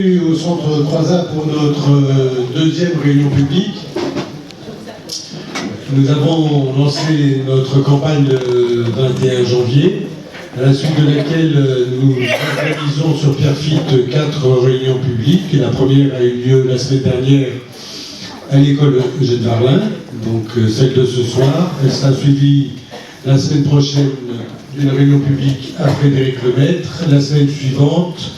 Au centre Croizat pour notre deuxième réunion publique. Nous avons lancé notre campagne le 21 janvier, à la suite de laquelle nous organisons sur Pierrefitte 4 réunions publiques. La première a eu lieu la semaine dernière à l'école Eugène Varlin, donc celle de ce soir. Elle sera suivie la semaine prochaine d'une réunion publique à Frédéric Lemaître, la semaine suivante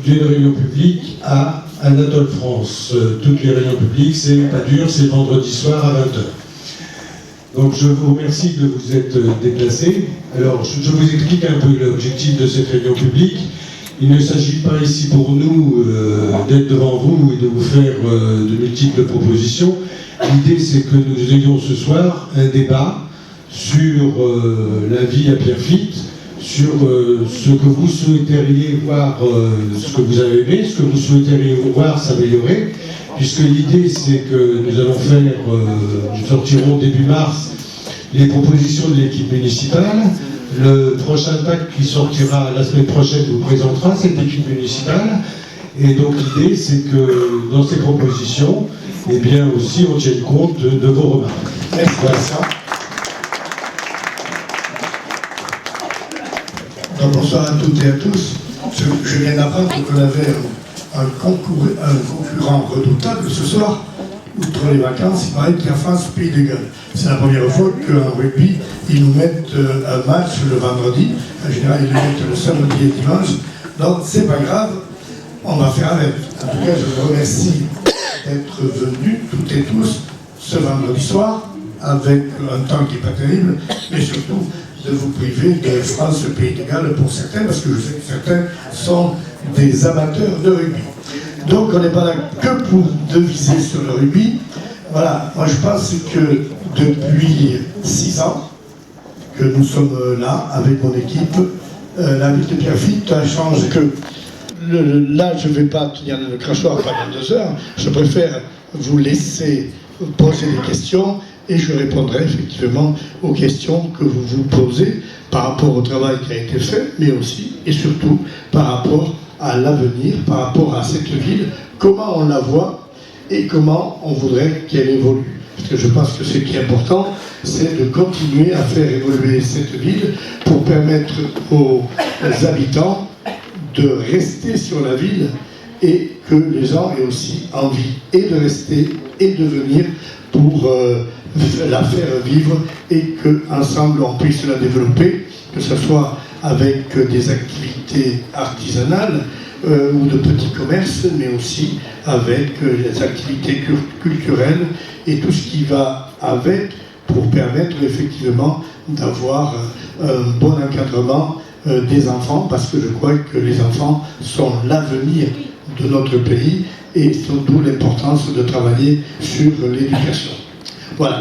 d'une réunion publique à Anatole France. Toutes les réunions publiques, c'est pas dur, c'est vendredi soir à 20h. Donc je vous remercie de vous être déplacés. Alors je vous explique un peu l'objectif de cette réunion publique. Il ne s'agit pas ici pour nous d'être devant vous et de vous faire de multiples propositions. L'idée c'est que nous ayons ce soir un débat sur la vie à Pierrefitte, sur ce que vous souhaiteriez voir, ce que vous avez aimé, ce que vous souhaiteriez voir s'améliorer, puisque l'idée c'est que nous allons faire, nous sortirons début mars les propositions de l'équipe municipale. Le prochain PAC qui sortira la semaine prochaine vous présentera cette équipe municipale, et donc l'idée c'est que dans ces propositions, eh bien aussi on tienne compte de vos remarques. Voilà ça. Bonsoir à toutes et à tous. Je viens d'apprendre qu'on avait un concurrent redoutable ce soir. Outre les vacances, il paraît qu'il y a France-Pays de Galles. C'est la première fois qu'en rugby, ils nous mettent un match le vendredi. En général, ils le mettent le samedi et dimanche. Donc, c'est pas grave, on va faire avec. En tout cas, je vous remercie d'être venus, toutes et tous, ce vendredi soir, avec un temps qui n'est pas terrible, mais surtout de vous priver de France Pays de Galles pour certains, parce que je sais que certains sont des amateurs de rugby. Donc on n'est pas là que pour deviser sur le rugby. Voilà, moi je pense que depuis 6 ans que nous sommes là avec mon équipe, la ville de Pierrefitte a changé que. Là je ne vais pas tenir le crachoir pendant 2 heures, je préfère vous laisser poser des questions et je répondrai effectivement aux questions que vous vous posez par rapport au travail qui a été fait, mais aussi et surtout par rapport à l'avenir, par rapport à cette ville, comment on la voit et comment on voudrait qu'elle évolue. Parce que je pense que ce qui est important, c'est de continuer à faire évoluer cette ville pour permettre aux habitants de rester sur la ville et que les gens aient aussi envie et de rester et de venir pour la faire vivre et qu'ensemble on puisse la développer, que ce soit avec des activités artisanales ou de petits commerces, mais aussi avec les activités culturelles et tout ce qui va avec pour permettre effectivement d'avoir un bon encadrement des enfants, parce que je crois que les enfants sont l'avenir de notre pays et surtout l'importance de travailler sur l'éducation. Voilà.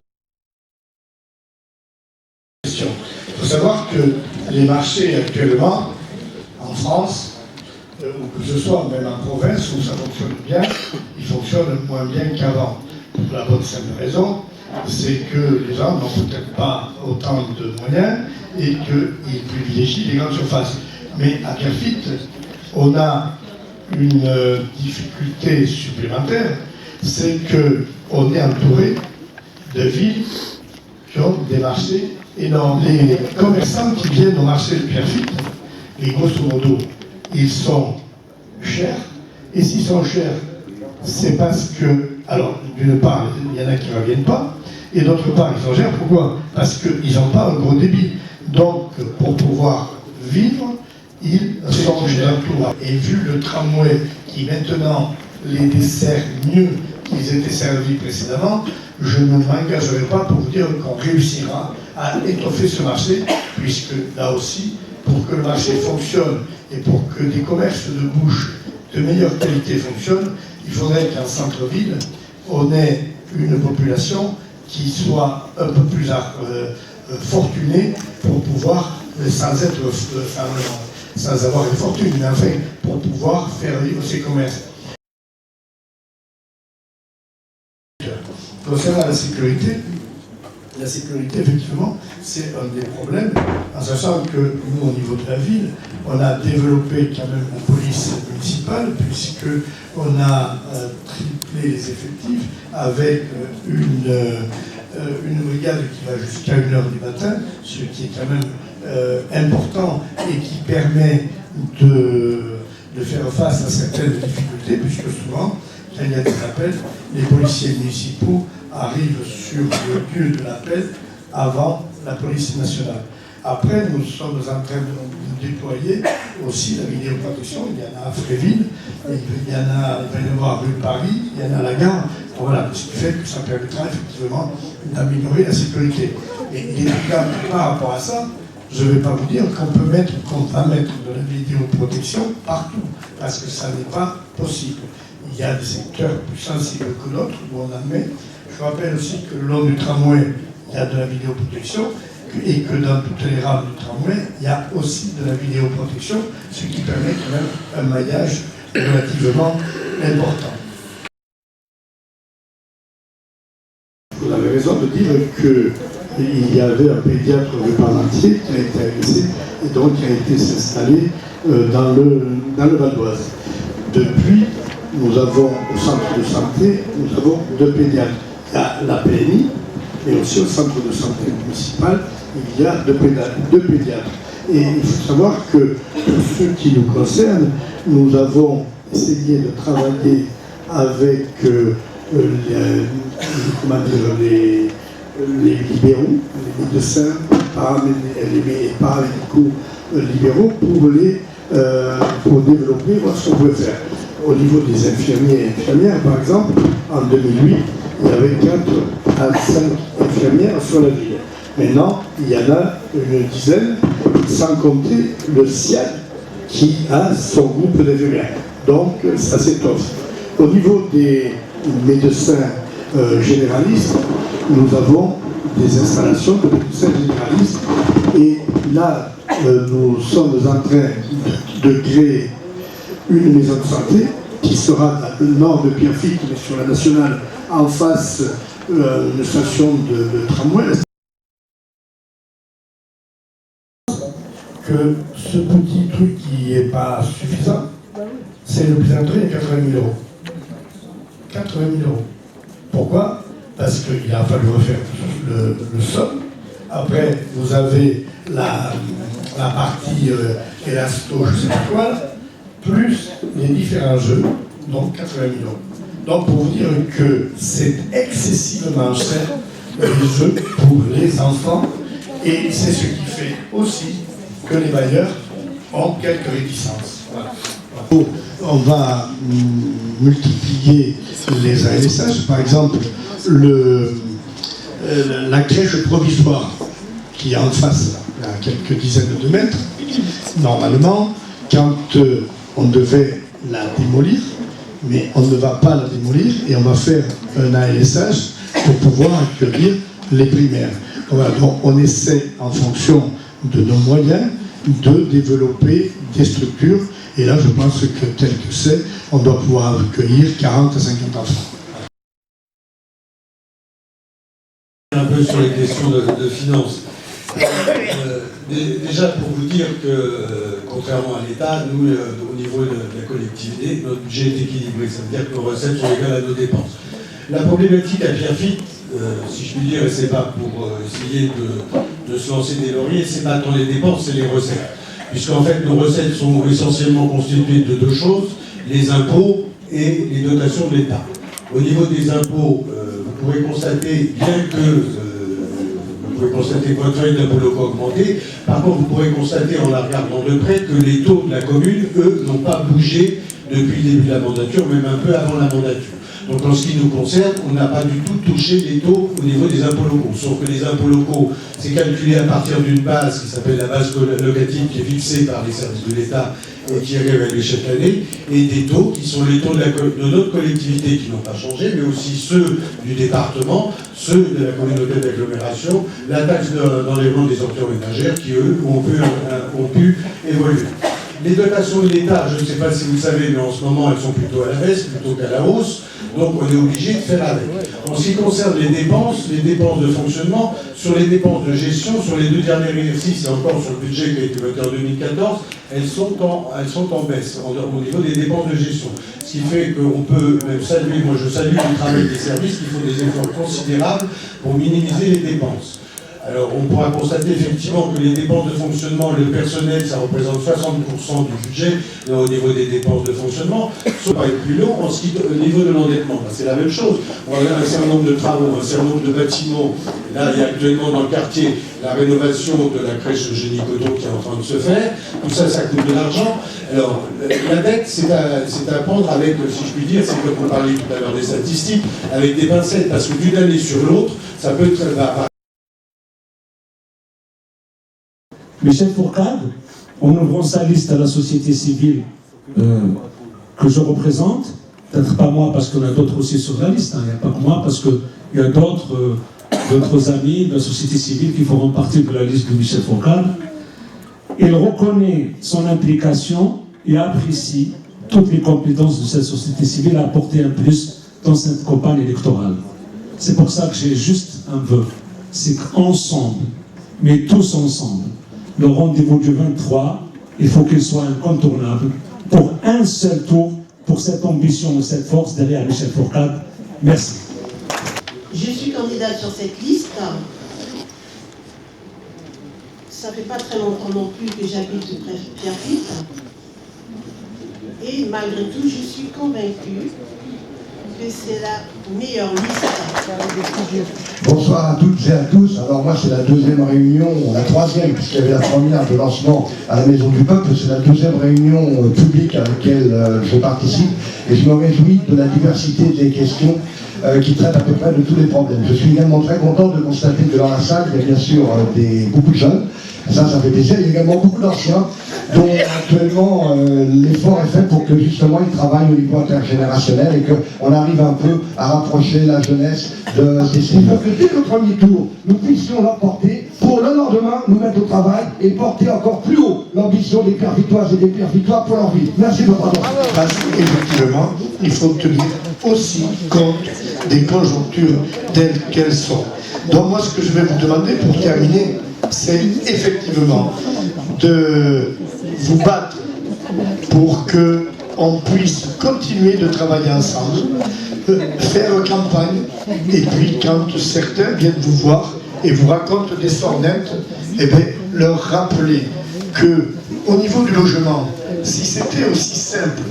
Il faut savoir que les marchés actuellement, en France, ou que ce soit même en province où ça fonctionne bien, ils fonctionnent moins bien qu'avant. Pour la bonne simple raison, c'est que les gens n'ont peut-être pas autant de moyens et qu'ils privilégient les grandes surfaces. Mais à Pierrefitte, on a une difficulté supplémentaire, c'est qu'on est entouré de villes qui ont des marchés énormes. Les commerçants qui viennent au marché de Pierrefitte, et grosso modo, ils sont chers, et s'ils sont chers, c'est parce que, alors, d'une part, il y en a qui ne reviennent pas, et d'autre part, ils sont chers, pourquoi? Parce qu'ils n'ont pas un gros débit. Donc, pour pouvoir vivre, ils sont chers. Et vu le tramway qui maintenant les dessert mieux qu'ils étaient servis précédemment, je ne m'engagerai pas pour vous dire qu'on réussira à étoffer ce marché, puisque là aussi, pour que le marché fonctionne et pour que des commerces de bouche de meilleure qualité fonctionnent, il faudrait qu'en centre-ville, on ait une population qui soit un peu plus fortunée pour pouvoir, sans avoir une fortune, mais enfin, pour pouvoir faire vivre ces commerces. Concernant la sécurité, La sécurité, effectivement, c'est un des problèmes, en sachant que nous, au niveau de la ville, on a développé quand même la police municipale, puisqu'on a triplé les effectifs avec une brigade qui va jusqu'à 1h du matin, ce qui est quand même important et qui permet de faire face à certaines difficultés, puisque souvent, quand il y a des appels, les policiers municipaux arrivent sur le lieu de l'appel avant la police nationale. Après, nous sommes en train de déployer aussi la vidéoprotection. Il y en a à Fréville, il va y avoir rue Paris, il y en a à la gare. Voilà, ce qui fait que ça permettra effectivement d'améliorer la sécurité. Et évidemment, par rapport à ça, je ne vais pas vous dire qu'on va mettre de la vidéoprotection partout, parce que ça n'est pas possible. Il y a des secteurs plus sensibles que d'autres où on en met. Je rappelle aussi que le long du tramway, il y a de la vidéoprotection et que dans toutes les rames du tramway, il y a aussi de la vidéoprotection, ce qui permet quand même un maillage relativement important. Vous avez raison de dire qu'il y avait un pédiatre de Parmentier qui a été agressé et donc qui a été s'installer dans le Val d'Oise. Depuis, nous avons au centre de santé, nous avons 2 pédiatres. Il y a la PMI, mais aussi au centre de santé municipal, il y a 2 pédiatres. Et il faut savoir que pour ce qui nous concerne, nous avons essayé de travailler avec les libéraux, les médecins, les paramédicaux libéraux pour développer, voir ce qu'on pouvait faire. Au niveau des infirmiers et infirmières, par exemple, en 2008, il y avait 4 à 5 infirmières sur la ville. Maintenant, il y en a une dizaine, sans compter le SIAD qui a son groupe d'infirmières. Donc, ça s'étoffe. Au niveau des médecins généralistes, nous avons des installations de médecins généralistes. Et là, nous sommes en train de créer une maison de santé qui sera dans le nord de Pierrefitte, mais sur la nationale, en face d'une station de tramway. Que ce petit truc qui n'est pas suffisant, c'est le plaisanterie à 80 000 €. 80 000 €. Pourquoi? Parce qu'il a fallu refaire le sol. Après, vous avez la partie élasto, je ne sais pas quoi, plus les différents jeux, donc 80 000 €. Donc pour vous dire que c'est excessivement cher les jeux pour les enfants, et c'est ce qui fait aussi que les bailleurs ont quelques réticences. Voilà. On va multiplier les ALSH, par exemple la crèche provisoire qui est en face, à quelques dizaines de mètres. Normalement, quand on devait la démolir, mais on ne va pas la démolir et on va faire un ALSH pour pouvoir accueillir les primaires. Voilà, donc on essaie en fonction de nos moyens de développer des structures, et là je pense que tel que c'est, on doit pouvoir accueillir 40 à 50 enfants. Un peu sur les questions de finances. Déjà pour vous dire que, contrairement à l'État, nous, au niveau de la collectivité, notre budget est équilibré. Ça veut dire que nos recettes sont égales à nos dépenses. La problématique à Pierrefitte, si je puis dire, c'est pas pour essayer de se lancer des lauriers, c'est pas tant les dépenses, c'est les recettes. Puisqu'en fait, nos recettes sont essentiellement constituées de 2 choses, les impôts et les dotations de l'État. Au niveau des impôts, vous pourrez constater, bien que vous pouvez constater que votre feuille d'impôt locaux a augmenté, par contre, vous pourrez constater en la regardant de près que les taux de la commune, eux, n'ont pas bougé depuis le début de la mandature, même un peu avant la mandature. Donc en ce qui nous concerne, on n'a pas du tout touché les taux au niveau des impôts locaux. Sauf que les impôts locaux, c'est calculé à partir d'une base qui s'appelle la base locative, qui est fixée par les services de l'État et qui est réévaluée chaque année, et des taux qui sont les taux de notre collectivité qui n'ont pas changé, mais aussi ceux du département, ceux de la communauté d'agglomération, la taxe d'enlèvement des ordures ménagères qui, eux, ont pu évoluer. Les dotations de l'État, je ne sais pas si vous le savez, mais en ce moment, elles sont plutôt à la baisse, plutôt qu'à la hausse. Donc on est obligé de faire avec. En ce qui concerne les dépenses de fonctionnement, sur les dépenses de gestion, sur les 2 derniers exercices et encore sur le budget qui a été voté en 2014, elles sont en baisse au niveau des dépenses de gestion. Ce qui fait qu'on peut même saluer, moi je salue le travail des services qui font des efforts considérables pour minimiser les dépenses. Alors on pourra constater effectivement que les dépenses de fonctionnement, le personnel, ça représente 60% du budget au niveau des dépenses de fonctionnement. Ça va être plus long au niveau de l'endettement. C'est la même chose. On a un certain nombre de travaux, un certain nombre de bâtiments. Là, il y a actuellement dans le quartier la rénovation de la crèche Eugénie Coton qui est en train de se faire. Tout ça, ça coûte de l'argent. Alors, la dette, c'est à prendre avec, si je puis dire, c'est comme on parlait tout à l'heure des statistiques, avec des pincettes, parce que d'une année sur l'autre, ça peut être... Michel Fourcade, en ouvrant sa liste à la société civile que je représente, peut-être pas moi parce qu'on a d'autres aussi sur la liste, il n'y a pas que moi parce qu'il y a d'autres amis de la société civile qui feront partie de la liste de Michel Fourcade. Il reconnaît son implication et apprécie toutes les compétences de cette société civile à apporter un plus dans cette campagne électorale. C'est pour ça que j'ai juste un vœu, c'est qu'ensemble, mais tous ensemble, le rendez-vous du 23, il faut qu'il soit incontournable pour un seul tour, pour cette ambition et cette force derrière Michel Fourcade. Merci. Je suis candidate sur cette liste. Ça fait pas très longtemps non plus que j'habite près de Pierrefitte. Et malgré tout, je suis convaincue que c'est la meilleure liste. Bonsoir à toutes et à tous. Alors moi c'est la 2e réunion, la 3e puisqu'il y avait la première de lancement à la Maison du Peuple, c'est la 2e réunion publique à laquelle je participe et je me réjouis de la diversité des questions qui traitent à peu près de tous les problèmes. Je suis également très content de constater que dans la salle il y a bien sûr beaucoup de jeunes, ça fait plaisir, il y a également beaucoup d'anciens dont actuellement l'effort est fait pour que justement ils travaillent au niveau intergénérationnel et qu'on arrive un peu à rapprocher la jeunesse des cibles. Pour que dès le premier tour, nous puissions leur porter, pour le lendemain, nous mettre au travail et porter encore plus haut l'ambition des Pierrefittoises et des Pierrefittois pour leur vie. Merci de votre attention. Parce qu'effectivement, il faut tenir aussi compte des conjonctures telles qu'elles sont. Donc moi, ce que je vais vous demander pour terminer, c'est effectivement de vous battre pour qu'on puisse continuer de travailler ensemble, faire campagne, et puis quand certains viennent vous voir et vous racontent des sornettes, eh bien, leur rappeler qu'au niveau du logement, si c'était aussi simple,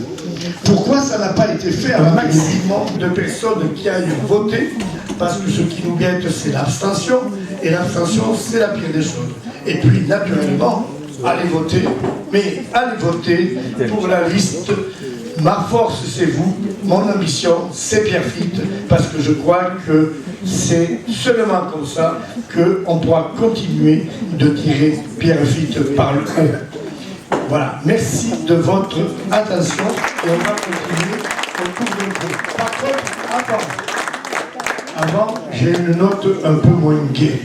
pourquoi ça n'a pas été fait à un maximum de personnes qui aillent voter? Parce que ce qui nous guette, c'est l'abstention, et l'abstention, c'est la pire des choses. Et puis, naturellement, allez voter, mais allez voter pour la liste. Ma force, c'est vous, mon ambition, c'est Pierrefitte, parce que je crois que c'est seulement comme ça qu'on pourra continuer de tirer Pierrefitte par le haut. Voilà, merci de votre attention et on va continuer au cours de l'eau. Par contre, avant, j'ai une note un peu moins gaie.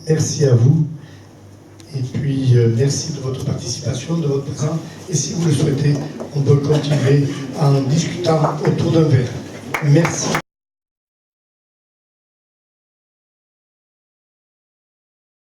Merci à vous. Et puis, merci de votre participation, de votre présence. Et si vous le souhaitez, on peut continuer en discutant autour d'un verre. Merci.